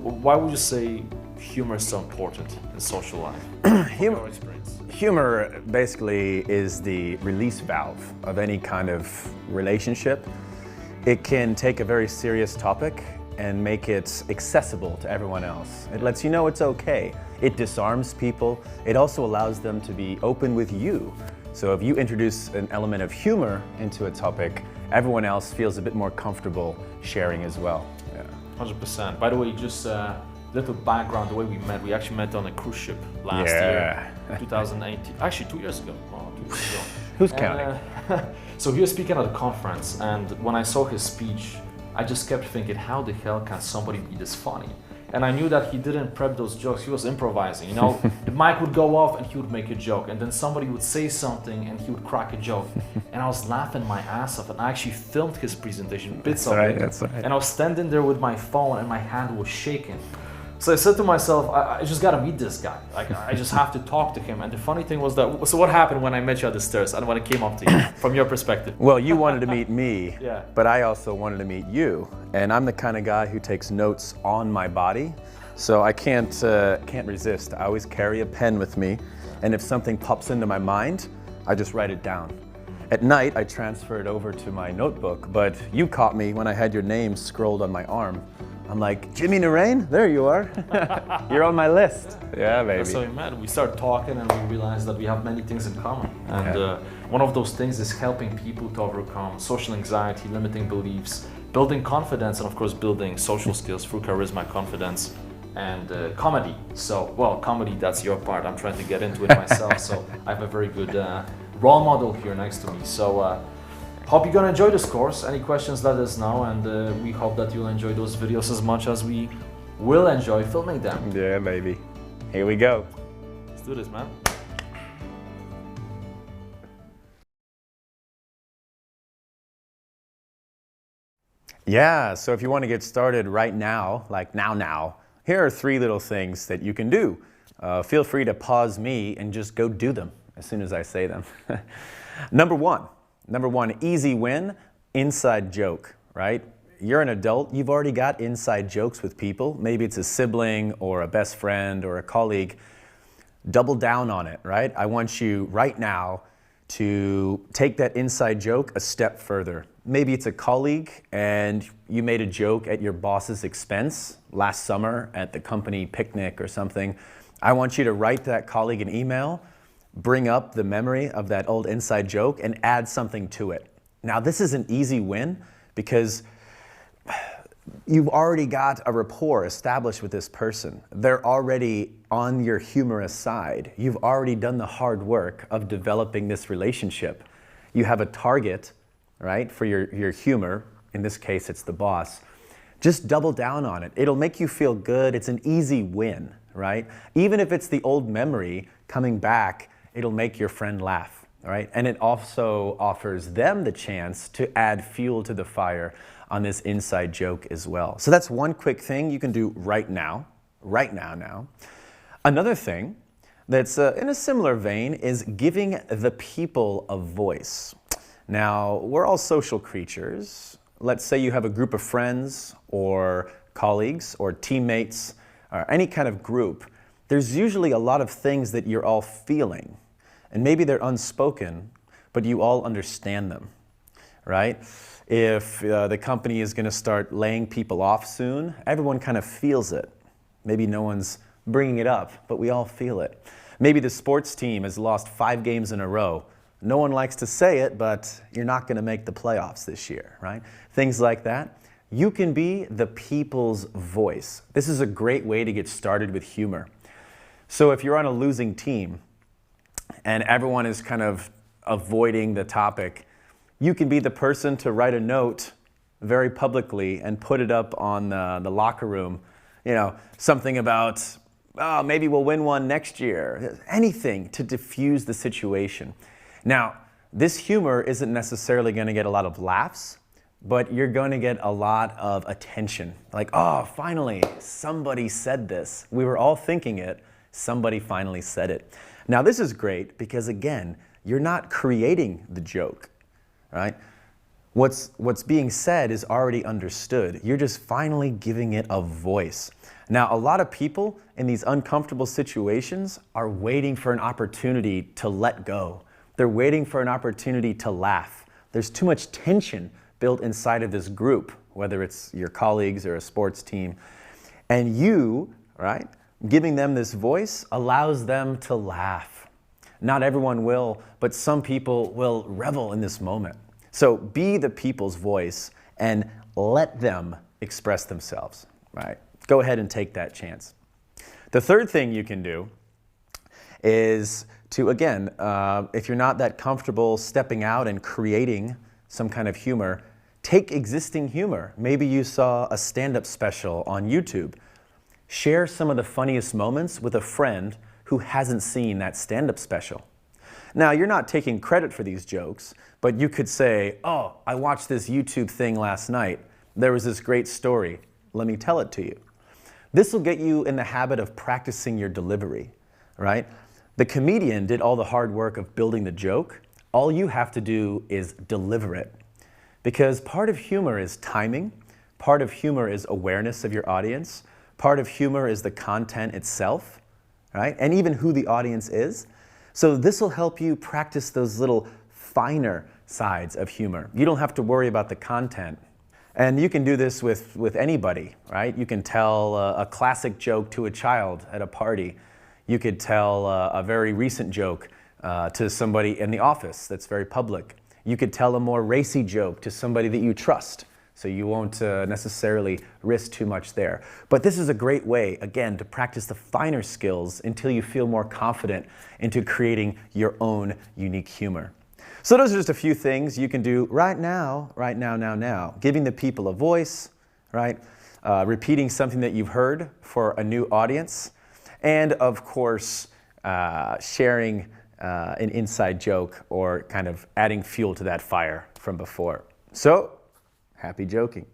Why would you say humor is so important in social life? Humor experience. Humor basically is the release valve of any kind of relationship. It can take a very serious topic and make it accessible to everyone else. It lets you know it's okay. It disarms people. It also allows them to be open with you. So if you introduce an element of humor into a topic, everyone else feels a bit more comfortable sharing as well. 100%. By the way, just little background, the way we met, we actually met on a cruise ship last year, 2018, actually 2 years ago. Oh, 2 years ago. Who's counting? So he was speaking at a conference, and when I saw his speech, I just kept thinking, how the hell can somebody be this funny? And I knew that he didn't prep those jokes, he was improvising, you know? The mic would go off and he would make a joke, and then somebody would say something and he would crack a joke. And I was laughing my ass off, and I actually filmed his presentation, bits of it. That's right. And I was standing there with my phone and my hand was shaking. So I said to myself, I just gotta meet this guy. Like, I just have to talk to him. And the funny thing was that, so what happened when I met you at the stairs and when I came up to you, from your perspective? Well, you wanted to meet me, Yeah. but I also wanted to meet you. And I'm the kind of guy who takes notes on my body. So I can't resist. I always carry a pen with me. And if something pops into my mind, I just write it down. At night, I transfer it over to my notebook, but you caught me when I had your name scrolled on my arm. I'm like, Jimmy Naraine, there you are. You're on my list. Yeah, baby. So we met, we started talking and we realized that we have many things in common. And one of those things is helping people to overcome social anxiety, limiting beliefs, building confidence, and of course building social skills through charisma, confidence, and comedy. So, well, comedy, that's your part. I'm trying to get into it myself. So I have a very good role model here next to me. So hope you're gonna enjoy this course. Any questions, let us know, and we hope that you'll enjoy those videos as much as we will enjoy filming them. Yeah, baby. Here we go. Let's do this, man. Yeah, so if you want to get started right now, like now, here are 3 little things that you can do. Feel free to pause me and just go do them as soon as I say them. Number one, easy win, inside joke, right? You're an adult, you've already got inside jokes with people. Maybe it's a sibling or a best friend or a colleague. Double down on it, right? I want you right now to take that inside joke a step further. Maybe it's a colleague and you made a joke at your boss's expense last summer at the company picnic or something. I want you to write that colleague an email, bring up the memory of that old inside joke and add something to it. Now, this is an easy win because you've already got a rapport established with this person. They're already on your humorous side. You've already done the hard work of developing this relationship. You have a target, right, for your humor. In this case, it's the boss. Just double down on it. It'll make you feel good. It's an easy win, right? Even if it's the old memory coming back, it'll make your friend laugh, all right? And it also offers them the chance to add fuel to the fire on this inside joke as well. So that's one quick thing you can do right now. Another thing that's in a similar vein is giving the people a voice. Now, we're all social creatures. Let's say you have a group of friends or colleagues or teammates or any kind of group. There's usually a lot of things that you're all feeling, and maybe they're unspoken, but you all understand them, right? If the company is going to start laying people off soon, everyone kind of feels it. Maybe no one's bringing it up, but we all feel it. Maybe the sports team has lost 5 games in a row. No one likes to say it, but you're not going to make the playoffs this year, right? Things like that. You can be the people's voice. This is a great way to get started with humor. So if you're on a losing team and everyone is kind of avoiding the topic, you can be the person to write a note very publicly and put it up on the locker room. You know, something about, oh, maybe we'll win one next year. Anything to diffuse the situation. Now, this humor isn't necessarily going to get a lot of laughs, but you're going to get a lot of attention. Like, oh, finally, somebody said this. We were all thinking it. Somebody finally said it. Now, this is great because, again, you're not creating the joke, right? What's being said is already understood. You're just finally giving it a voice. Now, a lot of people in these uncomfortable situations are waiting for an opportunity to let go. They're waiting for an opportunity to laugh. There's too much tension built inside of this group, whether it's your colleagues or a sports team. And you, right, giving them this voice allows them to laugh. Not everyone will, but some people will revel in this moment. So be the people's voice and let them express themselves, right? Go ahead and take that chance. The third thing you can do is to, again, if you're not that comfortable stepping out and creating some kind of humor, take existing humor. Maybe you saw a stand-up special on YouTube. Share some of the funniest moments with a friend who hasn't seen that stand-up special. Now, you're not taking credit for these jokes, but you could say, oh, I watched this YouTube thing last night. There was this great story. Let me tell it to you. This will get you in the habit of practicing your delivery, right? The comedian did all the hard work of building the joke. All you have to do is deliver it. Because part of humor is timing, part of humor is awareness of your audience, part of humor is the content itself, right? And even who the audience is. So this will help you practice those little finer sides of humor. You don't have to worry about the content. And you can do this with anybody, right? You can tell a classic joke to a child at a party. You could tell a very recent joke to somebody in the office that's very public. You could tell a more racy joke to somebody that you trust, so you won't necessarily risk too much there. But this is a great way, again, to practice the finer skills until you feel more confident into creating your own unique humor. So those are just a few things you can do right now, now. Giving the people a voice, right? Repeating something that you've heard for a new audience. And of course, sharing an inside joke or kind of adding fuel to that fire from before. So, happy joking.